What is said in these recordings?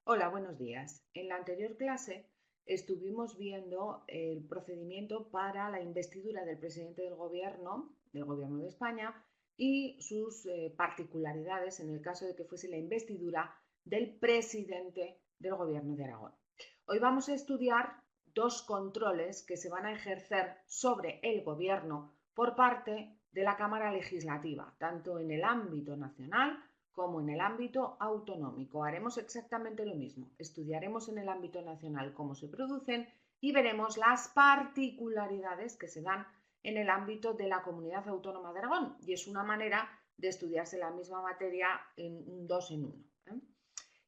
Hola, buenos días. En la anterior clase estuvimos viendo el procedimiento para la investidura del presidente del gobierno de España, y sus particularidades en el caso de que fuese la investidura del presidente del gobierno de Aragón. Hoy vamos a estudiar dos controles que se van a ejercer sobre el gobierno por parte de la Cámara Legislativa, tanto en el ámbito nacional como en el ámbito autonómico. Haremos exactamente lo mismo. Estudiaremos en el ámbito nacional cómo se producen y veremos las particularidades que se dan en el ámbito de la Comunidad Autónoma de Aragón. Y es una manera de estudiarse la misma materia en un dos en uno.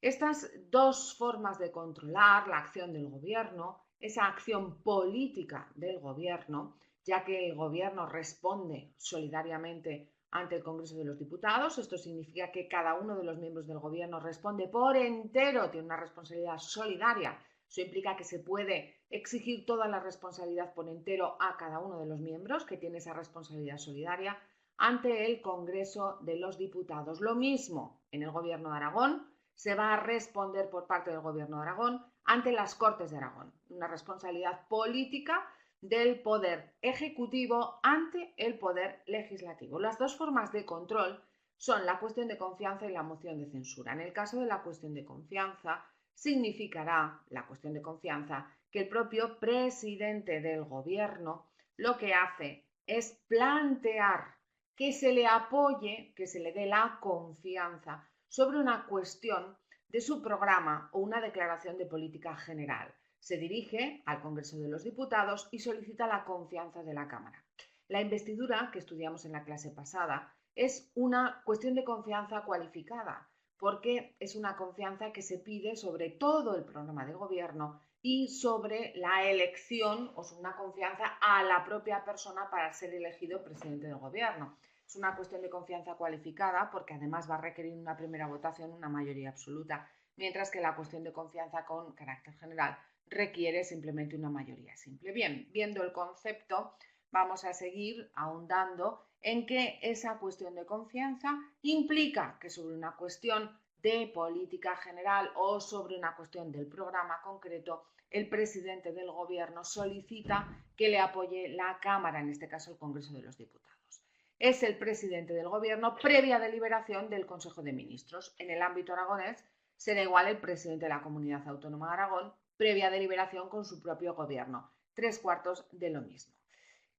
Estas dos formas de controlar la acción del gobierno, esa acción política del gobierno, ya que el gobierno responde solidariamente ante el Congreso de los Diputados. Esto significa que cada uno de los miembros del gobierno responde por entero, tiene una responsabilidad solidaria. Eso implica que se puede exigir toda la responsabilidad por entero a cada uno de los miembros que tiene esa responsabilidad solidaria ante el Congreso de los Diputados. Lo mismo en el gobierno de Aragón, se va a responder por parte del gobierno de Aragón ante las Cortes de Aragón, una responsabilidad política del poder ejecutivo ante el poder legislativo. Las dos formas de control son la cuestión de confianza y la moción de censura. En el caso de la cuestión de confianza, significará la cuestión de confianza que el propio presidente del gobierno lo que hace es plantear que se le apoye, que se le dé la confianza sobre una cuestión de su programa o una declaración de política general. Se dirige al Congreso de los Diputados y solicita la confianza de la Cámara. La investidura que estudiamos en la clase pasada es una cuestión de confianza cualificada, porque es una confianza que se pide sobre todo el programa de gobierno y sobre la elección, o una confianza a la propia persona para ser elegido presidente del gobierno. Es una cuestión de confianza cualificada porque además va a requerir una primera votación, una mayoría absoluta, mientras que la cuestión de confianza con carácter general requiere simplemente una mayoría simple. Bien, viendo el concepto, vamos a seguir ahondando en que esa cuestión de confianza implica que sobre una cuestión de política general o sobre una cuestión del programa concreto, el presidente del gobierno solicita que le apoye la Cámara, en este caso el Congreso de los Diputados. Es el presidente del gobierno previa deliberación del Consejo de Ministros. En el ámbito aragonés será igual el presidente de la Comunidad Autónoma de Aragón previa deliberación con su propio gobierno. Tres cuartos de lo mismo.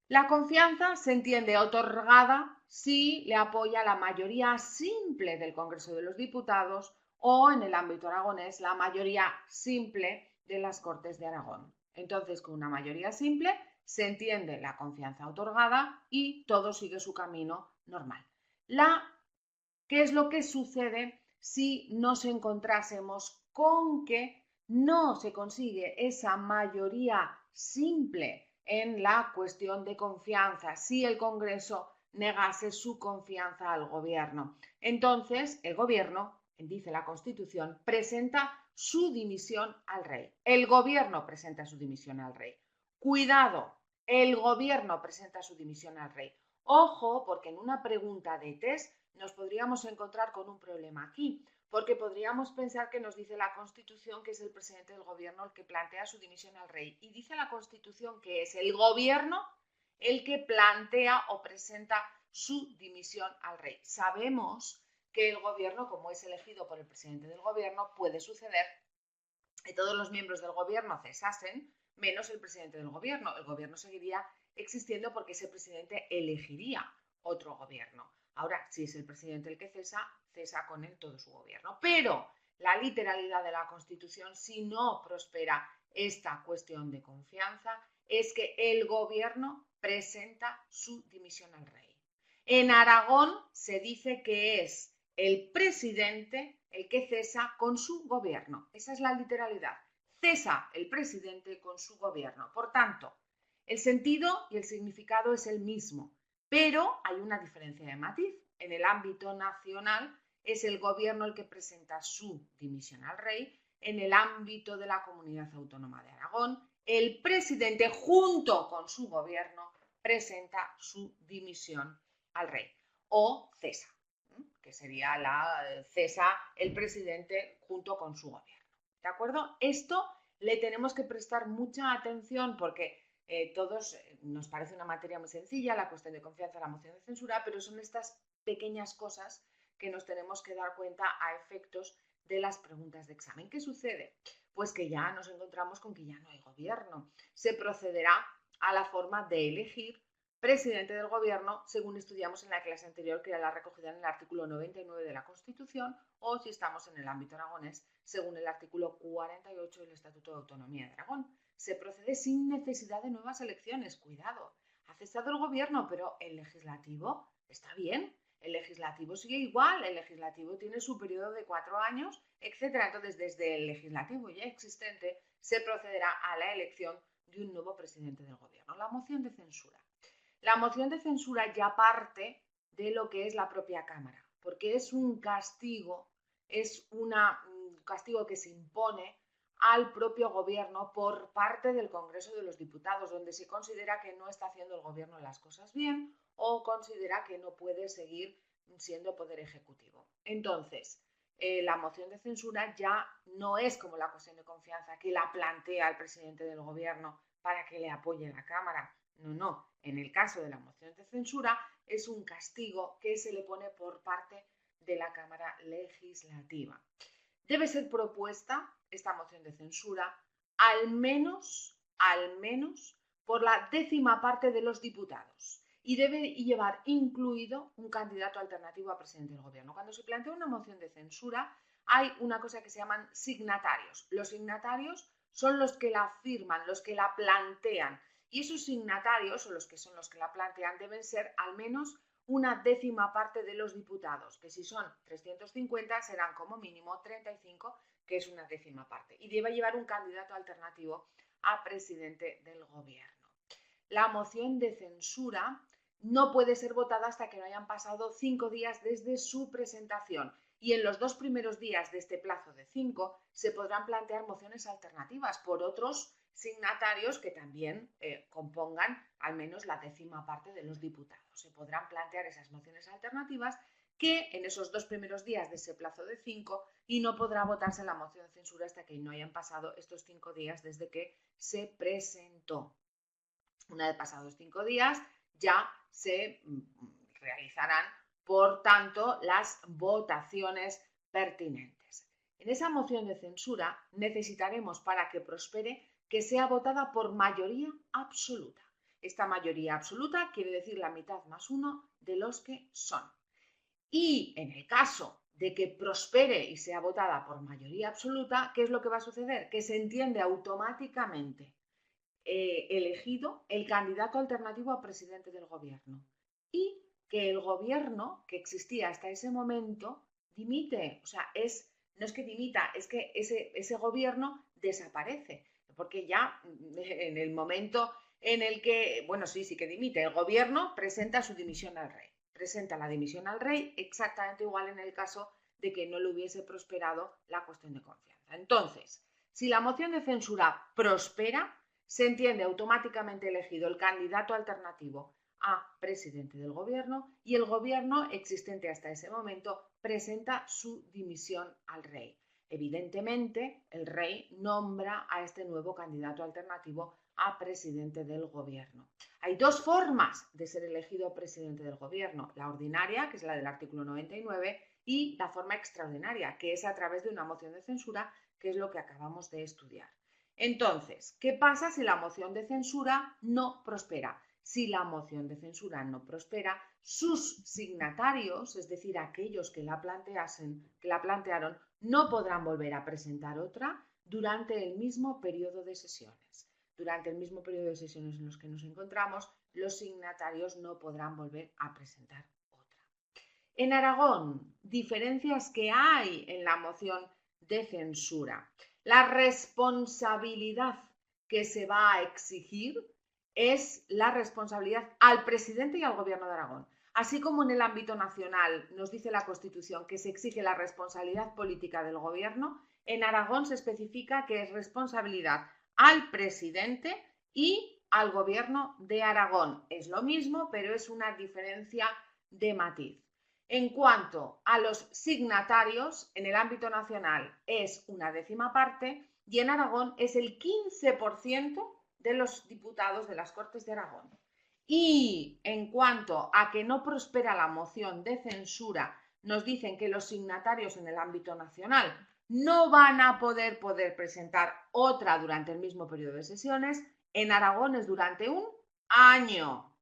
La confianza se entiende otorgada si le apoya la mayoría simple del Congreso de los Diputados o, en el ámbito aragonés, la mayoría simple de las Cortes de Aragón. Entonces, con una mayoría simple se entiende la confianza otorgada y todo sigue su camino normal. ¿Qué es lo que sucede si nos encontrásemos con que no se consigue esa mayoría simple en la cuestión de confianza, si el Congreso negase su confianza al gobierno? Entonces, el gobierno, dice la Constitución, presenta su dimisión al rey. El gobierno presenta su dimisión al rey. Cuidado, el gobierno presenta su dimisión al rey. Ojo, porque en una pregunta de test nos podríamos encontrar con un problema aquí, porque podríamos pensar que nos dice la Constitución que es el presidente del gobierno el que plantea su dimisión al rey, y dice la Constitución que es el gobierno el que plantea o presenta su dimisión al rey. Sabemos que el gobierno, como es elegido por el presidente del gobierno, puede suceder que todos los miembros del gobierno cesasen, menos el presidente del gobierno. El gobierno seguiría existiendo porque ese presidente elegiría otro gobierno. Ahora, si es el presidente el que cesa, cesa con él todo su gobierno. Pero la literalidad de la Constitución, si no prospera esta cuestión de confianza, es que el gobierno presenta su dimisión al rey. En Aragón se dice que es el presidente el que cesa con su gobierno. Esa es la literalidad. Cesa el presidente con su gobierno. Por tanto, el sentido y el significado es el mismo, pero hay una diferencia de matiz. En el ámbito nacional es el gobierno el que presenta su dimisión al rey. En el ámbito de la Comunidad Autónoma de Aragón, el presidente junto con su gobierno presenta su dimisión al rey o cesa, que sería la cesa el presidente junto con su gobierno. ¿de acuerdo? Esto le tenemos que prestar mucha atención porque todos nos parece una materia muy sencilla, la cuestión de confianza, la moción de censura, pero son estas pequeñas cosas que nos tenemos que dar cuenta a efectos de las preguntas de examen. ¿Qué sucede? Pues que ya nos encontramos con que ya no hay gobierno. Se procederá a la forma de elegir presidente del gobierno, según estudiamos en la clase anterior, que era la recogida en el artículo 99 de la Constitución, o si estamos en el ámbito aragonés, según el artículo 48 del Estatuto de Autonomía de Aragón. Se procede sin necesidad de nuevas elecciones. Cuidado, ha cesado el gobierno, pero el legislativo está bien. El legislativo sigue igual, el legislativo tiene su periodo de 4 años, etc. Entonces, desde el legislativo ya existente, se procederá a la elección de un nuevo presidente del gobierno. La moción de censura. La moción de censura ya parte de lo que es la propia Cámara, porque es un castigo, un castigo que se impone al propio gobierno por parte del Congreso de los Diputados, donde se considera que no está haciendo el gobierno las cosas bien o considera que no puede seguir siendo poder ejecutivo. Entonces, la moción de censura ya no es como la cuestión de confianza que la plantea el presidente del gobierno para que le apoye la Cámara. No, no. En el caso de la moción de censura es un castigo que se le pone por parte de la Cámara Legislativa. Debe ser propuesta esta moción de censura al menos por la 10ª parte de los diputados y debe llevar incluido un candidato alternativo a presidente del gobierno. Cuando se plantea una moción de censura hay una cosa que se llaman signatarios. Los signatarios son los que la firman, los que la plantean, y esos signatarios, o los que son los que la plantean, deben ser al menos una 10ª parte de los diputados, que si son 350 serán como mínimo 35, que es una 10ª parte. Y debe llevar un candidato alternativo a presidente del gobierno. La moción de censura no puede ser votada hasta que no hayan pasado 5 días desde su presentación. Y en los 2 primeros días de este plazo de 5 se podrán plantear mociones alternativas por otros signatarios que también compongan al menos la 10ª parte de los diputados. Se podrán plantear esas mociones alternativas que en esos 2 primeros días de ese plazo de 5 y no podrá votarse la moción de censura hasta que no hayan pasado estos 5 días desde que se presentó. Una vez pasados 5 días ya se realizarán, por tanto, las votaciones pertinentes. En esa moción de censura necesitaremos, para que prospere, que sea votada por mayoría absoluta. Esta mayoría absoluta quiere decir la mitad más 1 de los que son. Y en el caso de que prospere y sea votada por mayoría absoluta, ¿qué es lo que va a suceder? Que se entiende automáticamente elegido el candidato alternativo a presidente del gobierno y que el gobierno que existía hasta ese momento dimite. O sea, no es que dimita, es que ese gobierno desaparece, porque ya en el momento en el que, bueno, sí que dimite, el gobierno presenta su dimisión al rey. Presenta la dimisión al rey exactamente igual en el caso de que no le hubiese prosperado la cuestión de confianza. Entonces, si la moción de censura prospera, se entiende automáticamente elegido el candidato alternativo a presidente del gobierno y el gobierno existente hasta ese momento presenta su dimisión al rey. Evidentemente, el rey nombra a este nuevo candidato alternativo a presidente del gobierno. Hay 2 formas de ser elegido presidente del gobierno, la ordinaria, que es la del artículo 99, y la forma extraordinaria, que es a través de una moción de censura, que es lo que acabamos de estudiar. Entonces, ¿qué pasa si la moción de censura no prospera? Si la moción de censura no prospera, sus signatarios, es decir, aquellos que la plantearon, no podrán volver a presentar otra durante el mismo periodo de sesiones. Durante el mismo periodo de sesiones en los que nos encontramos, los signatarios no podrán volver a presentar otra. En Aragón, diferencias que hay en la moción de censura. La responsabilidad que se va a exigir es la responsabilidad al presidente y al gobierno de Aragón. Así como en el ámbito nacional nos dice la Constitución que se exige la responsabilidad política del gobierno, en Aragón se especifica que es responsabilidad al presidente y al gobierno de Aragón. Es lo mismo, pero es una diferencia de matiz. En cuanto a los signatarios, en el ámbito nacional es una décima parte y en Aragón es el 15% de los diputados de las Cortes de Aragón. Y en cuanto a que no prospera la moción de censura, nos dicen que los signatarios en el ámbito nacional no van a poder presentar otra durante el mismo periodo de sesiones. En Aragón es durante un año.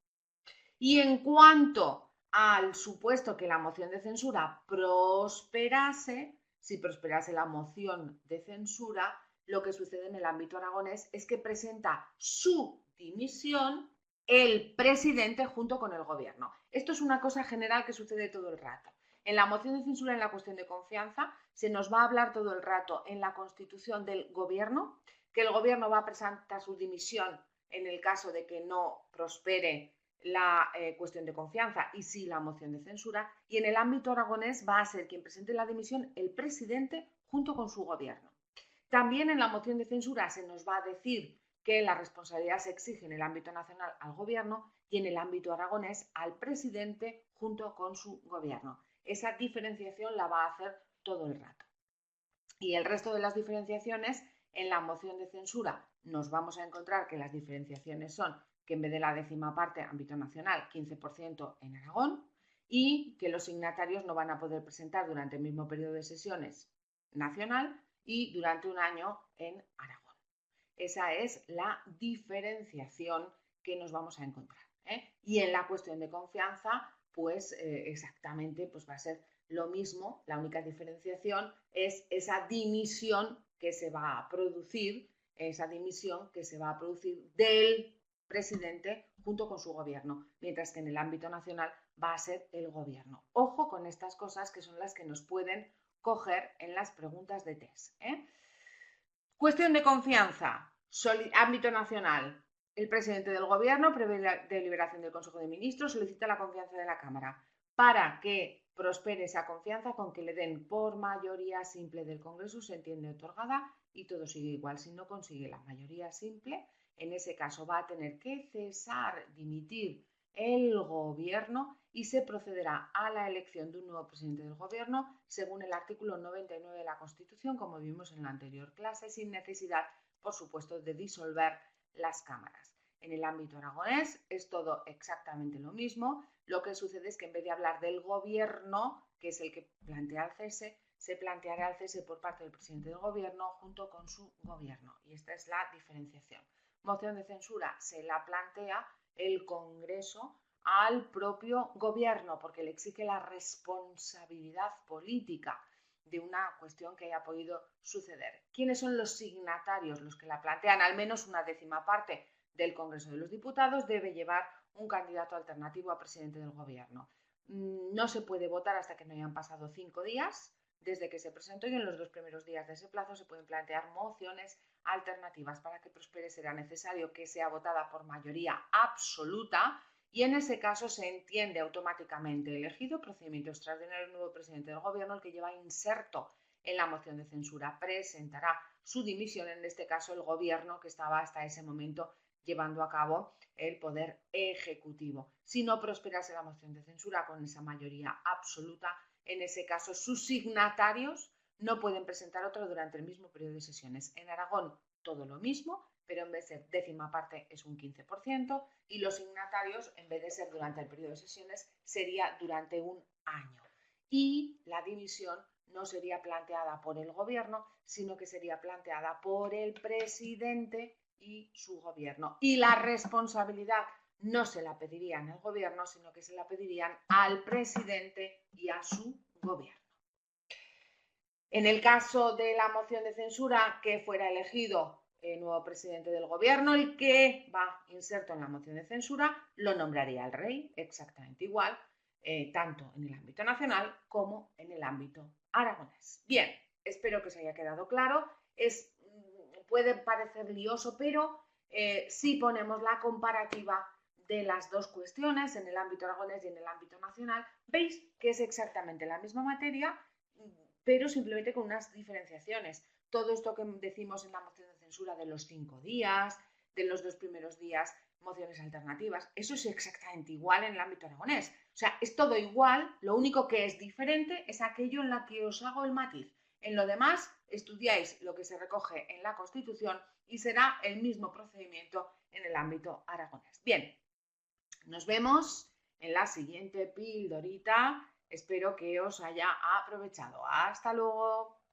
Y en cuanto al supuesto que la moción de censura prosperase, si prosperase la moción de censura, lo que sucede en el ámbito aragonés es que presenta su dimisión el presidente junto con el gobierno. Esto es una cosa general que sucede todo el rato. En la moción de censura, en la cuestión de confianza, se nos va a hablar todo el rato en la constitución del gobierno, que el gobierno va a presentar su dimisión en el caso de que no prospere la cuestión de confianza y sí la moción de censura, y en el ámbito aragonés va a ser quien presente la dimisión el presidente junto con su gobierno. También en la moción de censura se nos va a decir que la responsabilidad se exige en el ámbito nacional al gobierno y en el ámbito aragonés al presidente junto con su gobierno. Esa diferenciación la va a hacer todo el rato. Y el resto de las diferenciaciones en la moción de censura nos vamos a encontrar que las diferenciaciones son que en vez de la décima parte ámbito nacional, 15% en Aragón, y que los signatarios no van a poder presentar durante el mismo periodo de sesiones nacional y durante un año en Aragón. Esa es la diferenciación que nos vamos a encontrar. Y en la cuestión de confianza, pues exactamente pues va a ser lo mismo, la única diferenciación es esa dimisión que se va a producir, del presidente junto con su gobierno, mientras que en el ámbito nacional va a ser el gobierno. Ojo con estas cosas que son las que nos pueden coger en las preguntas de test. Cuestión de confianza, ámbito nacional. El presidente del gobierno, previa deliberación del Consejo de Ministros, solicita la confianza de la Cámara para que prospere esa confianza con que le den por mayoría simple del Congreso, se entiende otorgada y todo sigue igual. Si no consigue la mayoría simple, en ese caso va a tener que cesar, dimitir el gobierno y se procederá a la elección de un nuevo presidente del gobierno según el artículo 99 de la Constitución, como vimos en la anterior clase, sin necesidad, por supuesto, de disolver las cámaras. En el ámbito aragonés es todo exactamente lo mismo. Lo que sucede es que en vez de hablar del gobierno, que es el que plantea el cese, se planteará el cese por parte del presidente del gobierno junto con su gobierno. Y esta es la diferenciación. Moción de censura se la plantea el Congreso al propio gobierno porque le exige la responsabilidad política de una cuestión que haya podido suceder. ¿Quiénes son los signatarios? Los que la plantean. Al menos una décima parte del Congreso de los Diputados debe llevar un candidato alternativo a presidente del gobierno. No se puede votar hasta que no hayan pasado 5 días desde que se presentó y en los 2 primeros días de ese plazo se pueden plantear mociones alternativas. Para que prospere será necesario que sea votada por mayoría absoluta y en ese caso se entiende automáticamente elegido procedimiento extraordinario el nuevo presidente del gobierno, el que lleva inserto en la moción de censura. Presentará su dimisión, en este caso el gobierno que estaba hasta ese momento llevando a cabo el poder ejecutivo. Si no prosperase la moción de censura con esa mayoría absoluta, en ese caso sus signatarios no pueden presentar otro durante el mismo periodo de sesiones. En Aragón todo lo mismo, pero en vez de ser décima parte es un 15% y los signatarios, en vez de ser durante el periodo de sesiones, sería durante un año. Y la dimisión no sería planteada por el gobierno, sino que sería planteada por el presidente y su gobierno. Y la responsabilidad no se la pedirían al gobierno, sino que se la pedirían al presidente y a su gobierno. En el caso de la moción de censura, que fuera elegido el nuevo presidente del gobierno, el que va inserto en la moción de censura, lo nombraría el rey, exactamente igual, tanto en el ámbito nacional como en el ámbito aragonés. Bien, espero que os haya quedado claro. Puede parecer lioso, pero si ponemos la comparativa de las dos cuestiones, en el ámbito aragonés y en el ámbito nacional, veis que es exactamente la misma materia, pero simplemente con unas diferenciaciones. Todo esto que decimos en la moción de censura de los 5 días, de los 2 primeros días mociones alternativas. Eso es exactamente igual en el ámbito aragonés. O sea, es todo igual, lo único que es diferente es aquello en la que os hago el matiz. En lo demás, estudiáis lo que se recoge en la Constitución y será el mismo procedimiento en el ámbito aragonés. Bien, nos vemos en la siguiente pildorita. Espero que os haya aprovechado. Hasta luego.